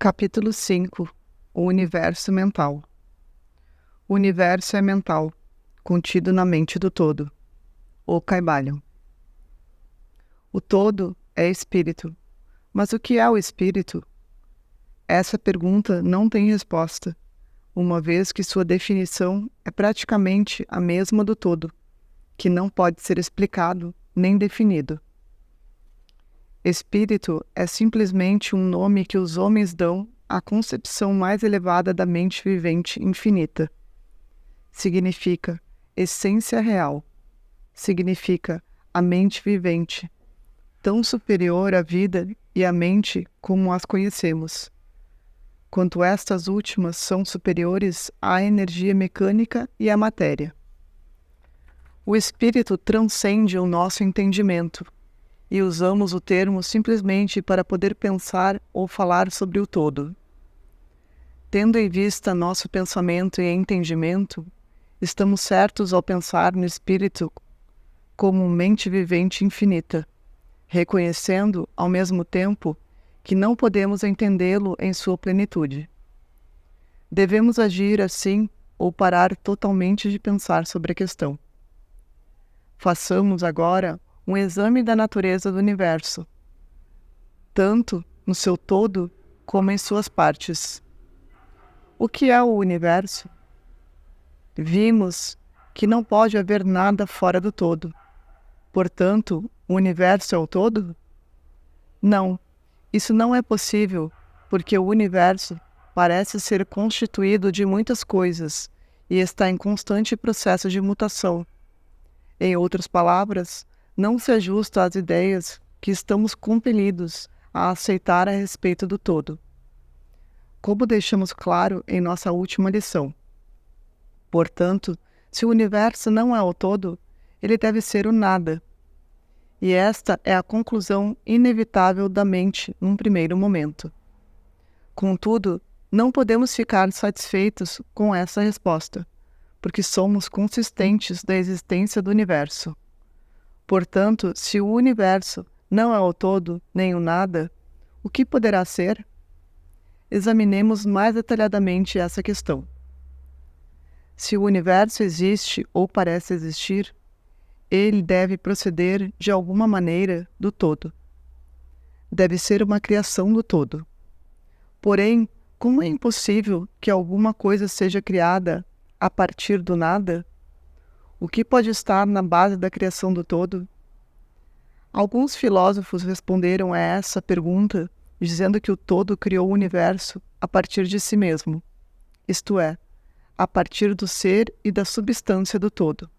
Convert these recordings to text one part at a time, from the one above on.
Capítulo 5. O universo mental. O universo é mental, contido na mente do todo. O Kybalion. O todo é espírito. Mas o que é o espírito? Essa pergunta não tem resposta, uma vez que sua definição é praticamente a mesma do todo, que não pode ser explicado nem definido. Espírito é simplesmente um nome que os homens dão à concepção mais elevada da mente vivente infinita. Significa essência real. Significa a mente vivente, tão superior à vida e à mente como as conhecemos, quanto estas últimas são superiores à energia mecânica e à matéria. O espírito transcende o nosso entendimento, e usamos o termo simplesmente para poder pensar ou falar sobre o todo. Tendo em vista nosso pensamento e entendimento, estamos certos ao pensar no espírito como mente vivente infinita, reconhecendo, ao mesmo tempo, que não podemos entendê-lo em sua plenitude. Devemos agir assim ou parar totalmente de pensar sobre a questão. Façamos agora um exame da natureza do universo, tanto no seu todo como em suas partes. O que é o universo? Vimos que não pode haver nada fora do todo. Portanto, o universo é o todo? Não, isso não é possível, porque o universo parece ser constituído de muitas coisas e está em constante processo de mutação. Em outras palavras, não se ajusta às ideias que estamos compelidos a aceitar a respeito do todo. Como deixamos claro em nossa última lição. Portanto, se o universo não é o todo, ele deve ser o nada. E esta é a conclusão inevitável da mente num primeiro momento. Contudo, não podemos ficar satisfeitos com essa resposta, porque somos consistentes da existência do universo. Portanto, se o universo não é o todo nem o nada, o que poderá ser? Examinemos mais detalhadamente essa questão. Se o universo existe ou parece existir, ele deve proceder de alguma maneira do todo. Deve ser uma criação do todo. Porém, como é impossível que alguma coisa seja criada a partir do nada? O que pode estar na base da criação do todo? Alguns filósofos responderam a essa pergunta dizendo que o todo criou o universo a partir de si mesmo, isto é, a partir do ser e da substância do todo.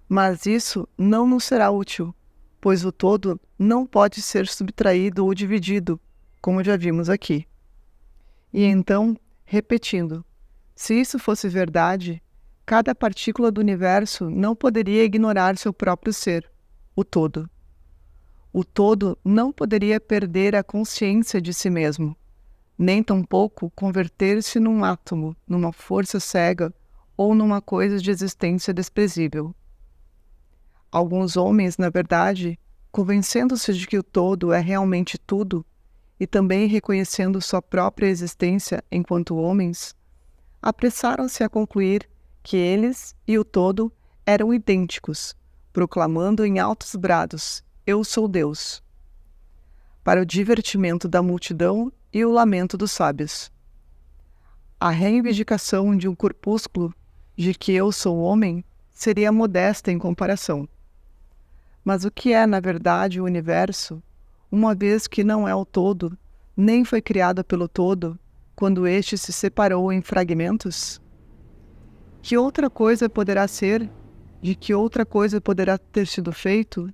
Mas isso não nos será útil, pois o todo não pode ser subtraído ou dividido, como já vimos aqui. E então, repetindo, se isso fosse verdade, cada partícula do universo não poderia ignorar seu próprio ser, o todo. O todo não poderia perder a consciência de si mesmo, nem tampouco converter-se num átomo, numa força cega ou numa coisa de existência desprezível. Alguns homens, na verdade, convencendo-se de que o todo é realmente tudo, e também reconhecendo sua própria existência enquanto homens, apressaram-se a concluir que eles e o todo eram idênticos, proclamando em altos brados: "Eu sou Deus", para o divertimento da multidão e o lamento dos sábios. A reivindicação de um corpúsculo de que eu sou homem seria modesta em comparação. Mas o que é, na verdade, o universo, uma vez que não é o todo, nem foi criado pelo todo, quando este se separou em fragmentos? Que outra coisa poderá ser? De que outra coisa poderá ter sido feito?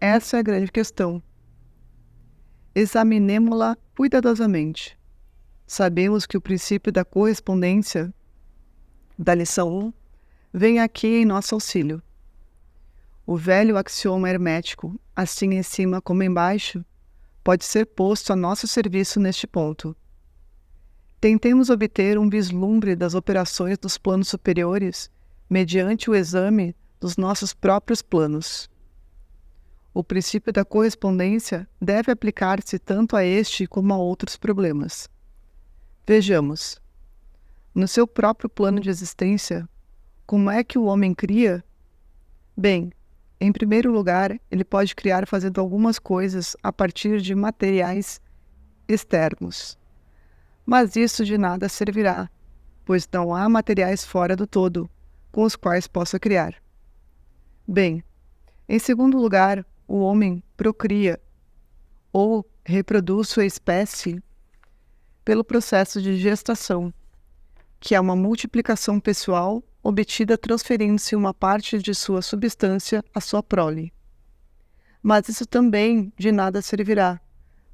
Essa é a grande questão. Examinemo-la cuidadosamente. Sabemos que o princípio da correspondência da lição 1 vem aqui em nosso auxílio. O velho axioma hermético, assim em cima como embaixo, pode ser posto a nosso serviço neste ponto. Tentemos obter um vislumbre das operações dos planos superiores mediante o exame dos nossos próprios planos. O princípio da correspondência deve aplicar-se tanto a este como a outros problemas. Vejamos. No seu próprio plano de existência, como é que o homem cria? Bem, em primeiro lugar, ele pode criar fazendo algumas coisas a partir de materiais externos. Mas isso de nada servirá, pois não há materiais fora do todo com os quais possa criar. Bem, em segundo lugar, o homem procria ou reproduz sua espécie pelo processo de gestação, que é uma multiplicação pessoal obtida transferindo-se uma parte de sua substância à sua prole. Mas isso também de nada servirá,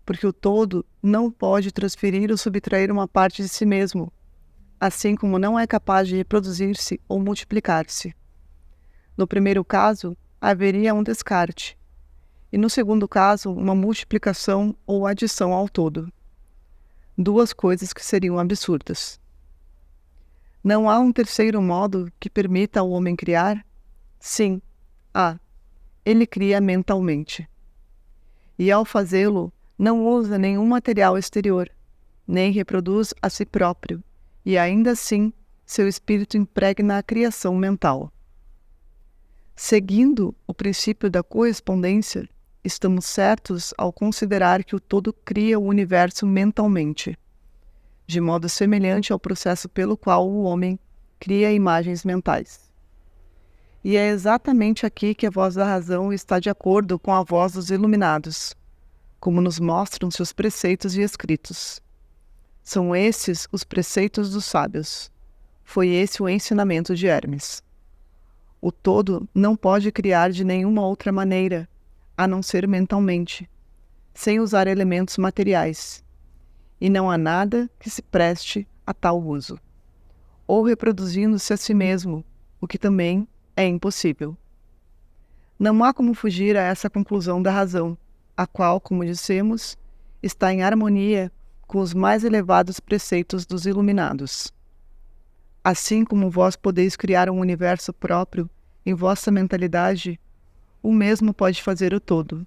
porque o todo não pode transferir ou subtrair uma parte de si mesmo, assim como não é capaz de reproduzir-se ou multiplicar-se. No primeiro caso, haveria um descarte, e no segundo caso, uma multiplicação ou adição ao todo. Duas coisas que seriam absurdas. Não há um terceiro modo que permita ao homem criar? Sim, há. Ele cria mentalmente. E ao fazê-lo, não usa nenhum material exterior, nem reproduz a si próprio, e ainda assim, seu espírito impregna a criação mental. Seguindo o princípio da correspondência, estamos certos ao considerar que o todo cria o universo mentalmente, de modo semelhante ao processo pelo qual o homem cria imagens mentais. E é exatamente aqui que a voz da razão está de acordo com a voz dos iluminados, como nos mostram seus preceitos e escritos. São esses os preceitos dos sábios. Foi esse o ensinamento de Hermes. O todo não pode criar de nenhuma outra maneira, a não ser mentalmente, sem usar elementos materiais, e não há nada que se preste a tal uso, ou reproduzindo-se a si mesmo, o que também é impossível. Não há como fugir a essa conclusão da razão, a qual, como dissemos, está em harmonia com os mais elevados preceitos dos iluminados. Assim como vós podeis criar um universo próprio em vossa mentalidade, o mesmo pode fazer o todo.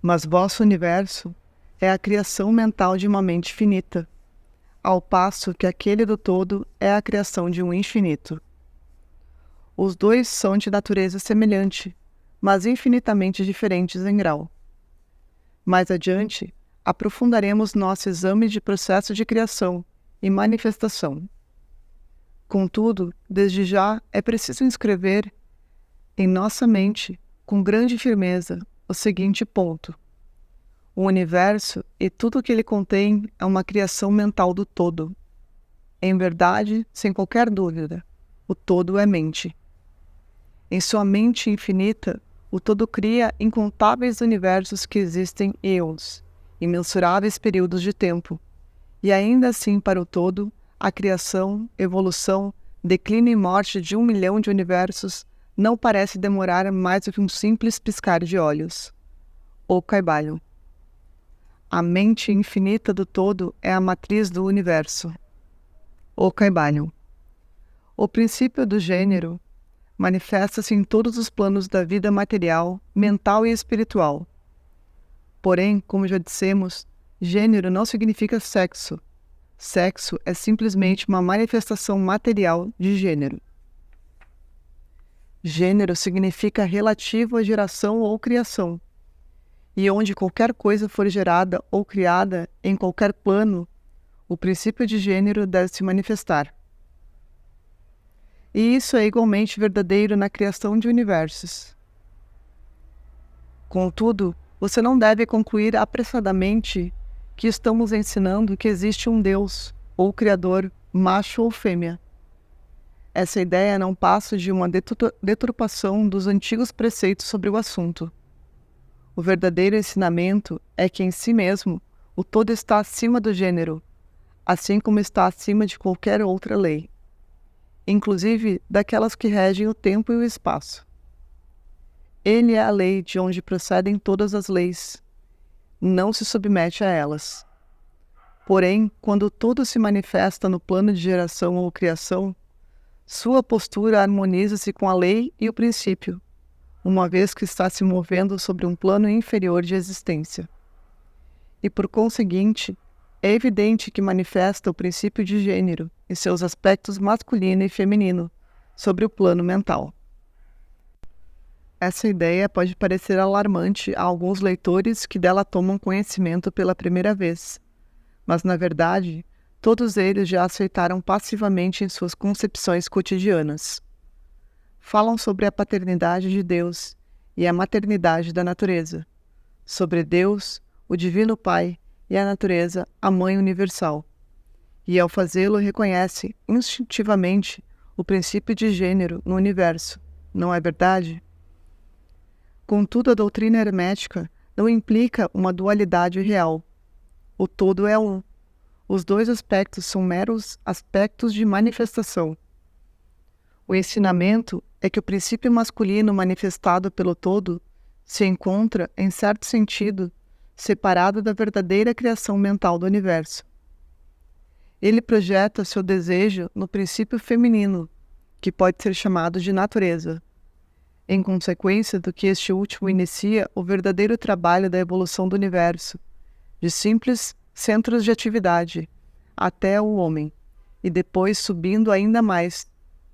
Mas vosso universo é a criação mental de uma mente finita, ao passo que aquele do todo é a criação de um infinito. Os dois são de natureza semelhante, mas infinitamente diferentes em grau. Mais adiante, aprofundaremos nosso exame de processo de criação e manifestação. Contudo, desde já é preciso inscrever em nossa mente, com grande firmeza, o seguinte ponto. O universo e tudo o que ele contém é uma criação mental do todo. Em verdade, sem qualquer dúvida, o todo é mente. Em sua mente infinita, o todo cria incontáveis universos que existem eons, imensuráveis períodos de tempo, e ainda assim para o todo, a criação, evolução, declínio e morte de 1 milhão de universos não parece demorar mais do que um simples piscar de olhos. O Kybalion. A mente infinita do todo é a matriz do universo. O Kybalion. O princípio do gênero manifesta-se em todos os planos da vida material, mental e espiritual. Porém, como já dissemos, gênero não significa sexo. Sexo é simplesmente uma manifestação material de gênero. Gênero significa relativo à geração ou criação, e onde qualquer coisa for gerada ou criada em qualquer plano, o princípio de gênero deve se manifestar. E isso é igualmente verdadeiro na criação de universos. Contudo, você não deve concluir apressadamente que estamos ensinando que existe um Deus, ou Criador, macho ou fêmea. Essa ideia não passa de uma deturpação dos antigos preceitos sobre o assunto. O verdadeiro ensinamento é que em si mesmo o todo está acima do gênero, assim como está acima de qualquer outra lei, inclusive daquelas que regem o tempo e o espaço. Ele é a lei de onde procedem todas as leis, não se submete a elas. Porém, quando todo se manifesta no plano de geração ou criação, sua postura harmoniza-se com a lei e o princípio, uma vez que está se movendo sobre um plano inferior de existência. E, por conseguinte, é evidente que manifesta o princípio de gênero e seus aspectos masculino e feminino sobre o plano mental. Essa ideia pode parecer alarmante a alguns leitores que dela tomam conhecimento pela primeira vez, mas, na verdade, todos eles já aceitaram passivamente em suas concepções cotidianas. Falam sobre a paternidade de Deus e a maternidade da natureza, sobre Deus, o Divino Pai, e a natureza, a Mãe Universal. E, ao fazê-lo, reconhece instintivamente o princípio de gênero no universo, não é verdade? Contudo, a doutrina hermética não implica uma dualidade real. O todo é um. Os dois aspectos são meros aspectos de manifestação. O ensinamento é que o princípio masculino manifestado pelo todo se encontra, em certo sentido, separado da verdadeira criação mental do universo. Ele projeta seu desejo no princípio feminino, que pode ser chamado de natureza, em consequência do que este último inicia o verdadeiro trabalho da evolução do universo, de simples centros de atividade, até o homem, e depois subindo ainda mais,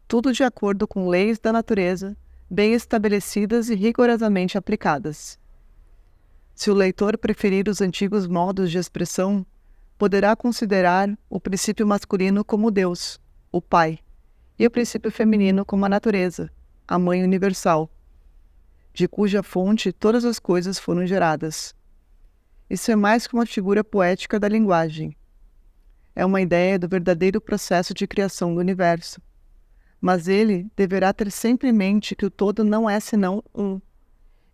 tudo de acordo com leis da natureza, bem estabelecidas e rigorosamente aplicadas. Se o leitor preferir os antigos modos de expressão, poderá considerar o princípio masculino como Deus, o Pai, e o princípio feminino como a natureza, a Mãe Universal, de cuja fonte todas as coisas foram geradas. Isso é mais que uma figura poética da linguagem. É uma ideia do verdadeiro processo de criação do universo. Mas ele deverá ter sempre em mente que o todo não é senão um,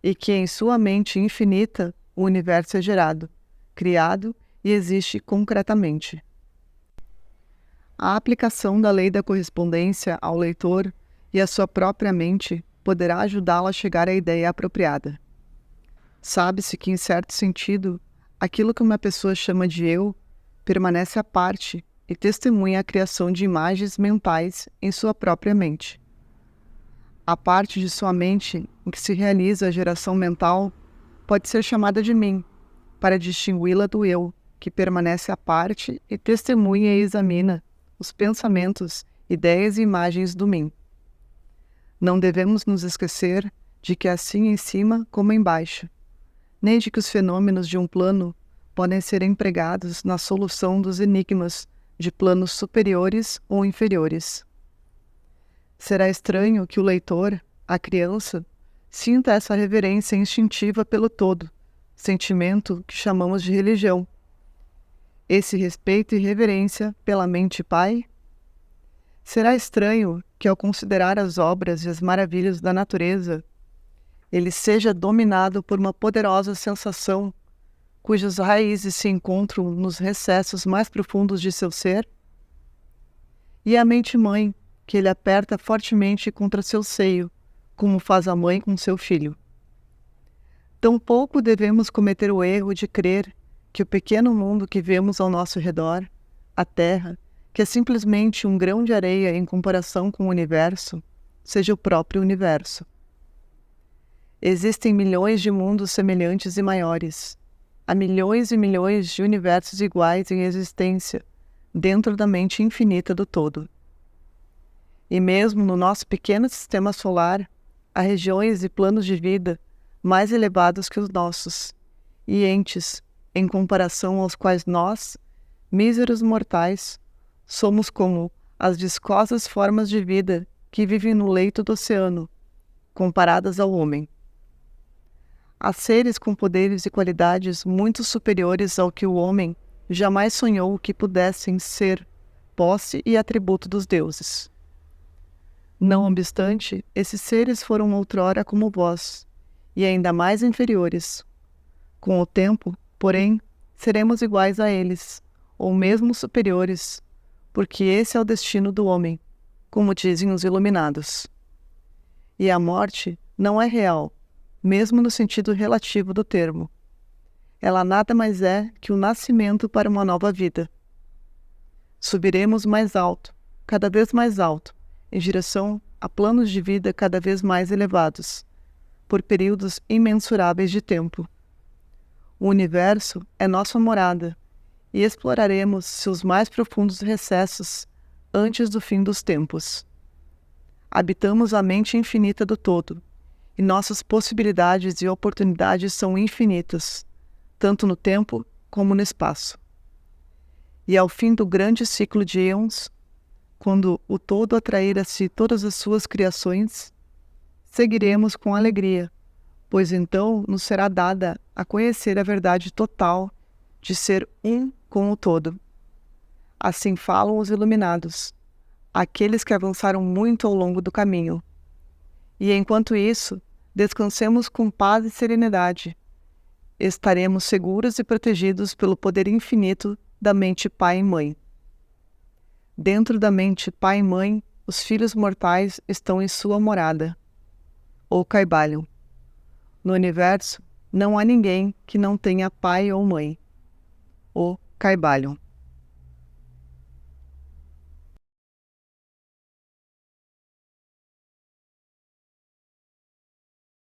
e que em sua mente infinita o universo é gerado, criado e existe concretamente. A aplicação da lei da correspondência ao leitor e à sua própria mente poderá ajudá-lo a chegar à ideia apropriada. Sabe-se que, em certo sentido, aquilo que uma pessoa chama de eu permanece à parte e testemunha a criação de imagens mentais em sua própria mente. A parte de sua mente em que se realiza a geração mental pode ser chamada de mim, para distingui-la do eu, que permanece à parte e testemunha e examina os pensamentos, ideias e imagens do mim. Não devemos nos esquecer de que assim em cima como embaixo, nem de que os fenômenos de um plano podem ser empregados na solução dos enigmas de planos superiores ou inferiores. Será estranho que o leitor, a criança, sinta essa reverência instintiva pelo todo, sentimento que chamamos de religião. Esse respeito e reverência pela mente pai? Será estranho que, ao considerar as obras e as maravilhas da natureza, ele seja dominado por uma poderosa sensação cujas raízes se encontram nos recessos mais profundos de seu ser? E a mente-mãe, que ele aperta fortemente contra seu seio, como faz a mãe com seu filho. Tampouco devemos cometer o erro de crer que o pequeno mundo que vemos ao nosso redor, a Terra, que é simplesmente um grão de areia em comparação com o universo, seja o próprio universo. Existem milhões de mundos semelhantes e maiores. Há milhões e milhões de universos iguais em existência, dentro da mente infinita do todo. E mesmo no nosso pequeno sistema solar, há regiões e planos de vida mais elevados que os nossos, e entes, em comparação aos quais nós, míseros mortais, somos como as viscosas formas de vida que vivem no leito do oceano, comparadas ao homem. Há seres com poderes e qualidades muito superiores ao que o homem jamais sonhou que pudessem ser posse e atributo dos deuses. Não obstante, esses seres foram outrora como vós, e ainda mais inferiores. Com o tempo, porém, seremos iguais a eles, ou mesmo superiores, porque esse é o destino do homem, como dizem os iluminados. E a morte não é real, mesmo no sentido relativo do termo. Ela nada mais é que o nascimento para uma nova vida. Subiremos mais alto, cada vez mais alto, em direção a planos de vida cada vez mais elevados, por períodos imensuráveis de tempo. O universo é nossa morada e exploraremos seus mais profundos recessos antes do fim dos tempos. Habitamos a mente infinita do todo, e nossas possibilidades e oportunidades são infinitas, tanto no tempo como no espaço. E ao fim do grande ciclo de eons, quando o todo atrair a si todas as suas criações, seguiremos com alegria, pois então nos será dada a conhecer a verdade total de ser um com o todo. Assim falam os iluminados, aqueles que avançaram muito ao longo do caminho. E enquanto isso, descansemos com paz e serenidade. Estaremos seguros e protegidos pelo poder infinito da mente pai e mãe. Dentro da mente pai e mãe, os filhos mortais estão em sua morada, ou Kybalion. No universo, não há ninguém que não tenha pai ou mãe, ou Kybalion.